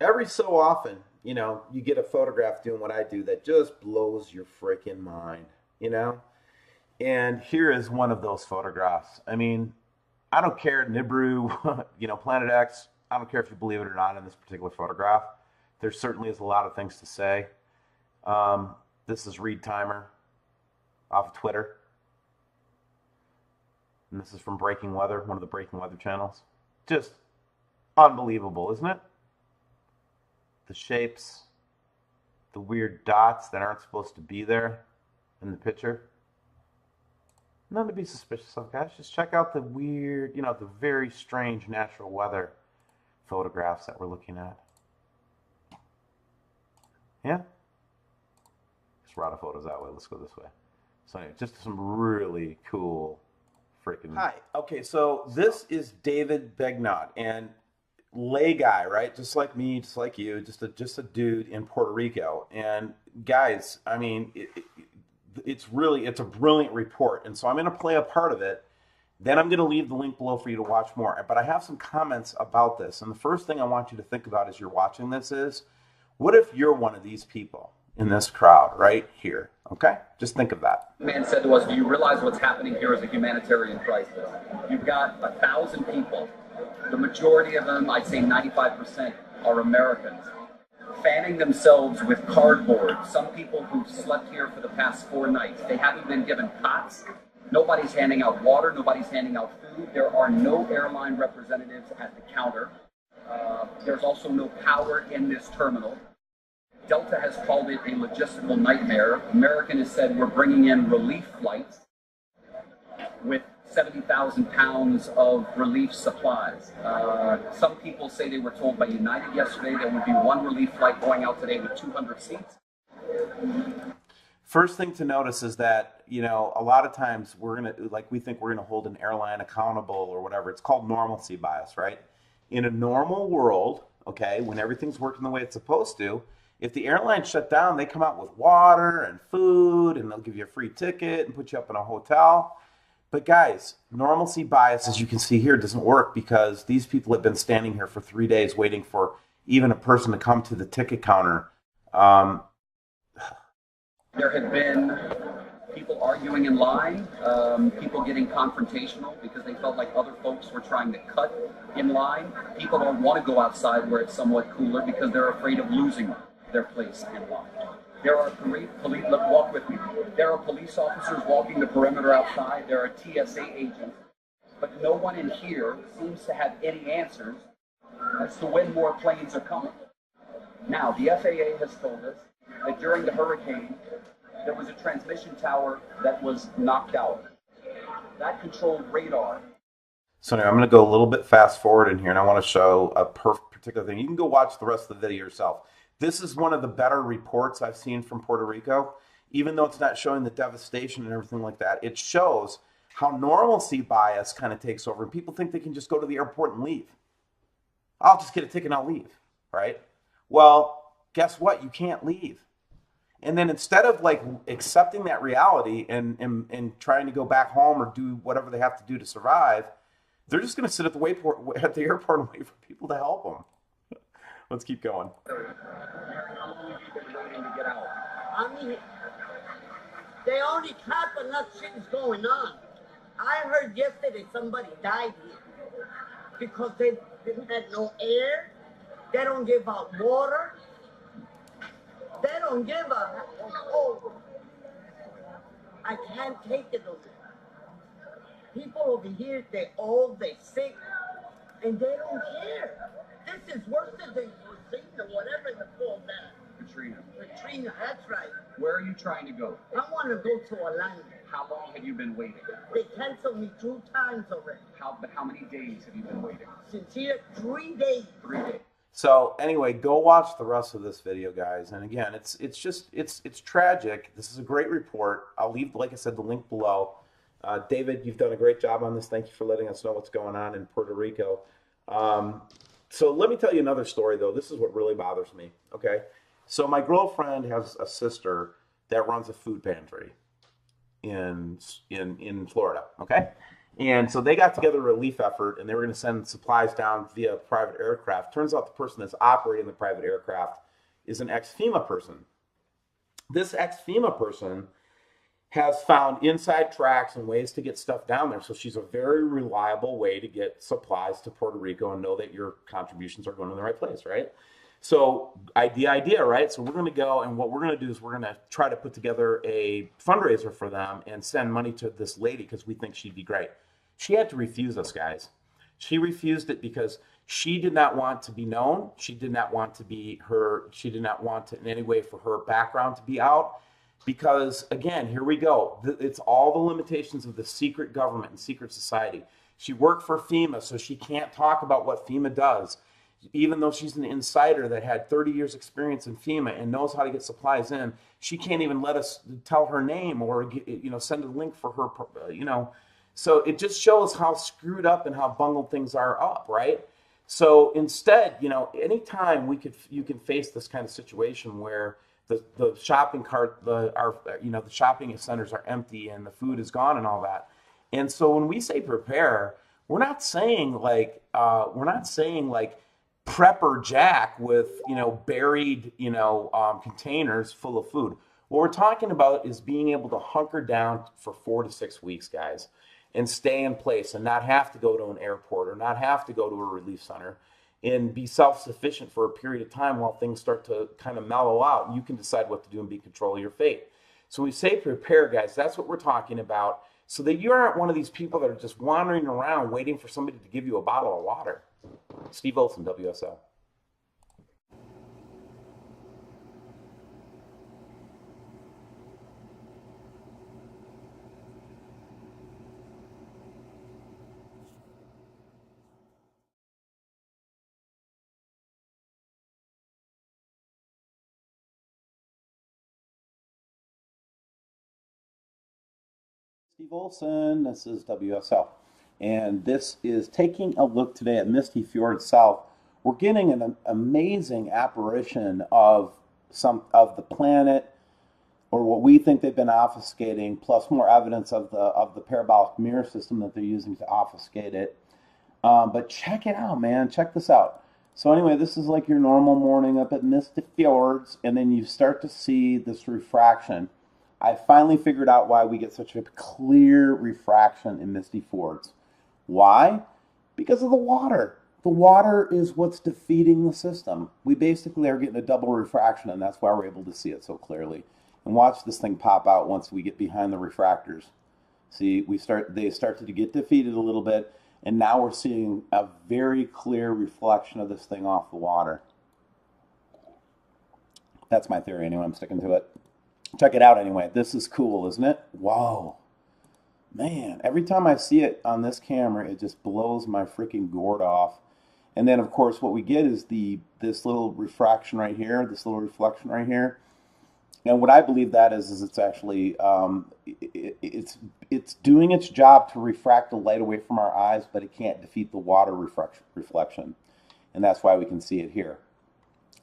every so often, you get a photograph doing what I do that just blows your freaking mind, you know? And here is one of those photographs. I mean, I don't care, Nibiru, Planet X, I don't care if you believe it or not in this particular photograph. There certainly is a lot of things to say. This is Reed Timer off of Twitter. And this is from Breaking Weather, one of the Breaking Weather channels. Just unbelievable, isn't it? The shapes, the weird dots that aren't supposed to be there in the picture. Nothing to be suspicious of, guys. Just check out the weird, the very strange natural weather photographs that we're looking at. Yeah? Just Rada photos that way. Let's go this way. So anyway, just some really cool freaking... Hi. Okay, so this is David Begnot, and lay guy, right? Just like me, just like you, just a dude in Puerto Rico. And guys, I mean, it's a brilliant report. And so I'm going to play a part of it. Then I'm going to leave the link below for you to watch more. But I have some comments about this. And the first thing I want you to think about as you're watching this is, what if you're one of these people in this crowd right here? Okay? Just think of that. The man said to us, do you realize what's happening here is a humanitarian crisis? You've got 1,000 people. The majority of them, I'd say 95%, are Americans, fanning themselves with cardboard. Some people who've slept here for the past 4 nights, they haven't been given cots. Nobody's handing out water. Nobody's handing out food. There are no airline representatives at the counter. There's also no power in this terminal. Delta has called it a logistical nightmare. American has said we're bringing in relief flights with 70,000 pounds of relief supplies. Some people say they were told by United yesterday there would be 1 relief flight going out today with 200 seats. First thing to notice is that, a lot of times we think we're going to hold an airline accountable or whatever. It's called normalcy bias, right? In a normal world, okay, when everything's working the way it's supposed to, if the airline shut down, they come out with water and food, and they'll give you a free ticket and put you up in a hotel. But guys, normalcy bias, as you can see here, doesn't work because these people have been standing here for 3 days waiting for even a person to come to the ticket counter. There have been people arguing in line, people getting confrontational because they felt like other folks were trying to cut in line. People don't want to go outside where it's somewhat cooler because they're afraid of losing their place in line. There are police, walk with me. There are police officers walking the perimeter outside. There are TSA agents. But no one in here seems to have any answers as to when more planes are coming. Now, the FAA has told us that during the hurricane, there was a transmission tower that was knocked out. That controlled radar. So now I'm going to go a little bit fast forward in here, and I want to show a particular thing. You can go watch the rest of the video yourself. This is one of the better reports I've seen from Puerto Rico. Even though it's not showing the devastation and everything like that, it shows how normalcy bias kind of takes over. And people think they can just go to the airport and leave. I'll just get a ticket and I'll leave, right? Well, guess what? You can't leave. And then instead of accepting that reality and trying to go back home or do whatever they have to do to survive, they're just going to sit at the airport and wait for people to help them. Let's keep going. How long have you been waiting to get out? I mean, they only clap and nothing's going on. I heard yesterday somebody died here because they didn't have no air. They don't give out water. They don't give a... Oh, I can't take it over. People over here, they old, they sick, and they don't care. This is worse than Katrina, whatever they call that. Katrina, that's right. Where are you trying to go? I want to go to Orlando. How long have you been waiting? They canceled me 2 times already. How many days have you been waiting? Since here, 3 days. 3 days. So anyway, go watch the rest of this video, guys. And again, it's tragic. This is a great report. I'll leave, like I said, the link below. David, you've done a great job on this. Thank you for letting us know what's going on in Puerto Rico. So let me tell you another story, though. This is what really bothers me, okay? So my girlfriend has a sister that runs a food pantry in Florida, okay? And so they got together a relief effort, and they were going to send supplies down via private aircraft. Turns out the person that's operating the private aircraft is an ex-FEMA person. This ex-FEMA person has found inside tracks and ways to get stuff down there. So she's a very reliable way to get supplies to Puerto Rico and know that your contributions are going to the right place, right? So idea, right? So we're going to go, and what we're going to do is we're going to try to put together a fundraiser for them and send money to this lady because we think she'd be great. She had to refuse us, guys. She refused it because she did not want to be known. She did not want to be her. She did not want to in any way for her background to be out. Because again, here we go. It's all the limitations of the secret government and secret society. She worked for FEMA, so she can't talk about what FEMA does. Even though she's an insider that had 30 years experience in FEMA and knows how to get supplies in, she can't even let us tell her name or send a link for her. So it just shows how screwed up and how bungled things are up, right? So instead, anytime you can face this kind of situation where the shopping cart, the shopping centers are empty and the food is gone and all that. And so when we say prepare, we're not saying like prepper jack with buried containers full of food. What we're talking about is being able to hunker down for 4 to 6 weeks, guys, and stay in place and not have to go to an airport or not have to go to a relief center, and be self-sufficient for a period of time while things start to kind of mellow out and you can decide what to do and be in control of your fate. So we say prepare, guys. That's what we're talking about, so that you aren't one of these people that are just wandering around waiting for somebody to give you a bottle of water. Steve Olson, WSL. Steve Olson, this is WSL. And this is taking a look today at Misty Fjord South. We're getting an amazing apparition of some of the planet, or what we think they've been obfuscating, plus more evidence of the parabolic mirror system that they're using to obfuscate it. But check it out, man. Check this out. So anyway, this is like your normal morning up at Misty Fjords, and then you start to see this refraction. I finally figured out why we get such a clear refraction in Misty Fjords. Why? Because of the water. The water is what's defeating the system. We basically are getting a double refraction, and that's why we're able to see it so clearly. And watch this thing pop out once we get behind the refractors. See, they started to get defeated a little bit, and now we're seeing a very clear reflection of this thing off the water. That's my theory anyway. I'm sticking to it. Check it out anyway. This is cool, isn't it? Whoa. Man, every time I see it on this camera, it just blows my freaking gourd off. And then, of course, what we get is this little refraction right here, this little reflection right here. And what I believe that is it's actually, it's doing its job to refract the light away from our eyes, but it can't defeat the water reflection. And that's why we can see it here.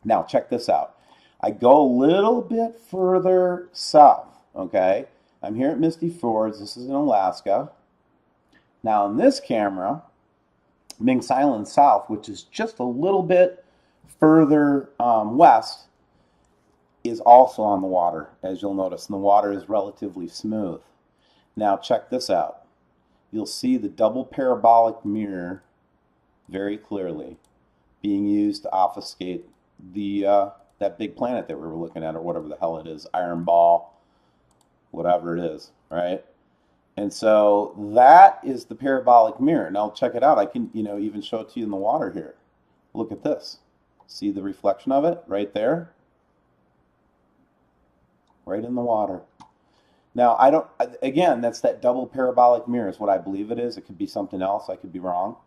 Now, check this out. I go a little bit further south, okay? I'm here at Misty Fjords. This is in Alaska. Now, in this camera, Minks Island South, which is just a little bit further west, is also on the water, as you'll notice. And the water is relatively smooth. Now, check this out. You'll see the double parabolic mirror very clearly being used to obfuscate that big planet that we were looking at, or whatever the hell it is, iron ball, whatever it is, right? And so that is the parabolic mirror. Now check it out. I can, even show it to you in the water here. Look at this. See the reflection of it right there? Right in the water. Now, again, that's that double parabolic mirror is what I believe it is. It could be something else. I could be wrong.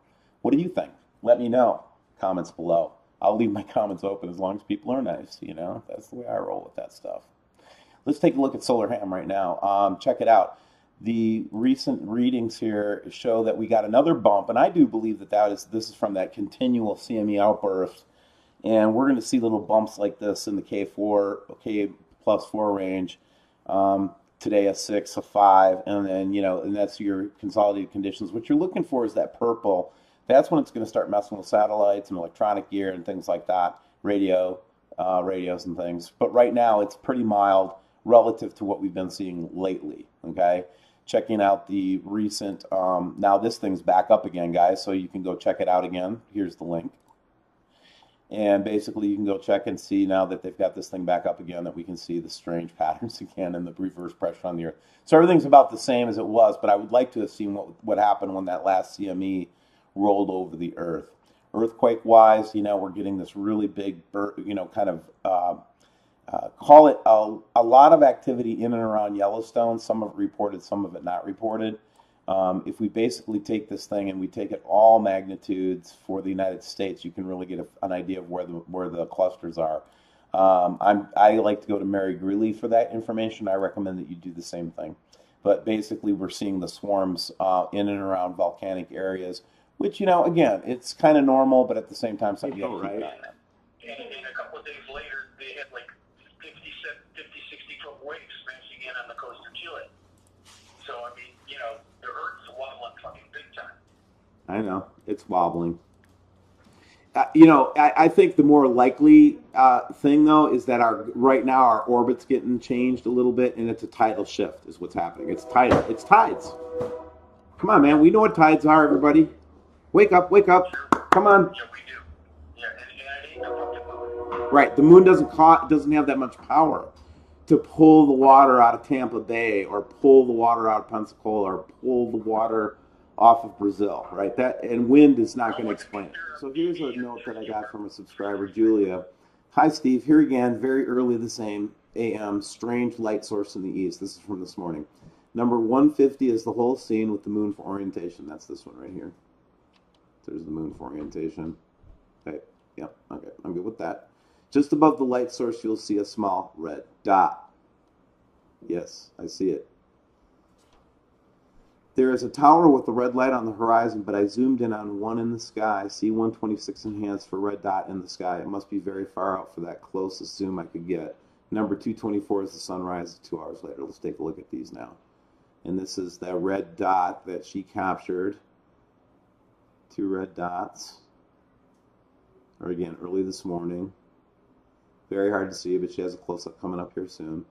What do you think? Let me know. Comments below. I'll leave my comments open as long as people are nice, That's the way I roll with that stuff. Let's take a look at Solar Ham right now. Check it out. The recent readings here show that we got another bump, and I do believe this is from that continual CME outburst. And we're going to see little bumps like this in the K4, K+4 range. today a 6, a 5, and then, and that's your consolidated conditions. What you're looking for is that purple. That's when it's going to start messing with satellites and electronic gear and things like that, radios and things. But right now it's pretty mild relative to what we've been seeing lately, okay? Checking out the recent, now this thing's back up again, guys, so you can go check it out again. Here's the link. And basically you can go check and see now that they've got this thing back up again, that we can see the strange patterns again and the reverse pressure on the Earth. So everything's about the same as it was, but I would like to have seen what happened when that last CME rolled over the Earth. Earthquake-wise, we're getting this really big, kind of, call it a lot of activity in and around Yellowstone. Some of it reported, some of it not reported. If we basically take this thing and we take it all magnitudes for the United States, you can really get an idea of where the clusters are. I like to go to Mary Greeley for that information. I recommend that you do the same thing. But basically, we're seeing the swarms in and around volcanic areas, which, again, it's kind of normal, but at the same time, something you got to keep an eye on. And a couple of days later, they had like 50, 60-foot waves smashing in on the coast of Chile. So, I mean, the Earth's wobbling fucking big time. I know, it's wobbling. I think the more likely thing, though, is that right now our orbit's getting changed a little bit, and it's a tidal shift is what's happening. It's tidal. It's tides. Come on, man. We know what tides are, everybody. Wake up, wake up. Come on. Yeah, we do. Yeah, and it ain't no fucking moon. Right. The moon doesn't have that much power to pull the water out of Tampa Bay or pull the water out of Pensacola or pull the water off of Brazil, right? And wind is not going to explain it. So here's a note that I got from a subscriber, Julia. Hi, Steve. Here again, very early the same a.m. Strange light source in the east. This is from this morning. Number 150 is the whole scene with the moon for orientation. That's this one right here. There's the moon for orientation. Okay. Yeah. Okay. I'm good with that. Just above the light source, you'll see a small red dot. Yes, I see it. There is a tower with a red light on the horizon, but I zoomed in on one in the sky. See 126 enhanced for red dot in the sky. It must be very far out for that closest zoom I could get. Number 224 is the sunrise 2 hours later. Let's take a look at these now. And this is that red dot that she captured. 2 red dots. Or again, early this morning. Very hard to see, but she has a close-up coming up here soon.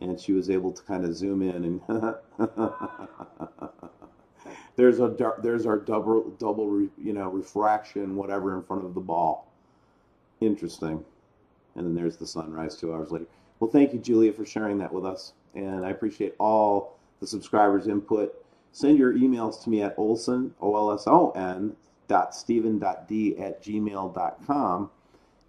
And she was able to kind of zoom in and there's our double refraction, whatever, in front of the ball. Interesting. And then there's the sunrise 2 hours later. Well, thank you, Julia, for sharing that with us. And I appreciate all the subscribers' input. Send your emails to me at Olson, OLSON, .stephen.d@gmail.com.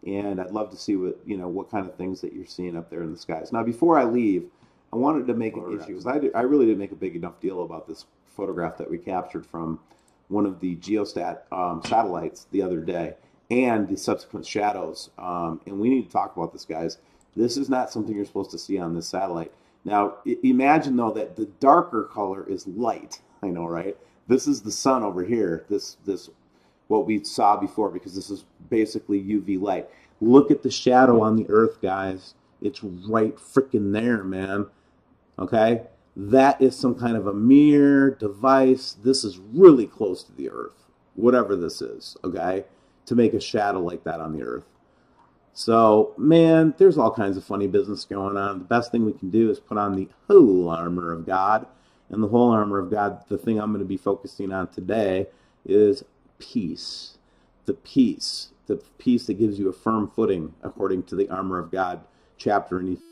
And I'd love to see what kind of things that you're seeing up there in the skies. Now, before I leave, I wanted to make an issue, because I really didn't make a big enough deal about this photograph that we captured from one of the geostat satellites the other day, and the subsequent shadows. And we need to talk about this, guys. This is not something you're supposed to see on this satellite. Now, imagine, though, that the darker color is light. I know, right? This is the sun over here. This what we saw before, because this is basically UV light. Look at the shadow on the Earth, guys. It's right freaking there, man. Okay? That is some kind of a mirror device. This is really close to the Earth, whatever this is, okay, to make a shadow like that on the Earth. So, man, there's all kinds of funny business going on. The best thing we can do is put on the whole armor of God. And the whole armor of God, the thing I'm going to be focusing on today is peace. The peace that gives you a firm footing, according to the armor of God chapter in Ephesians.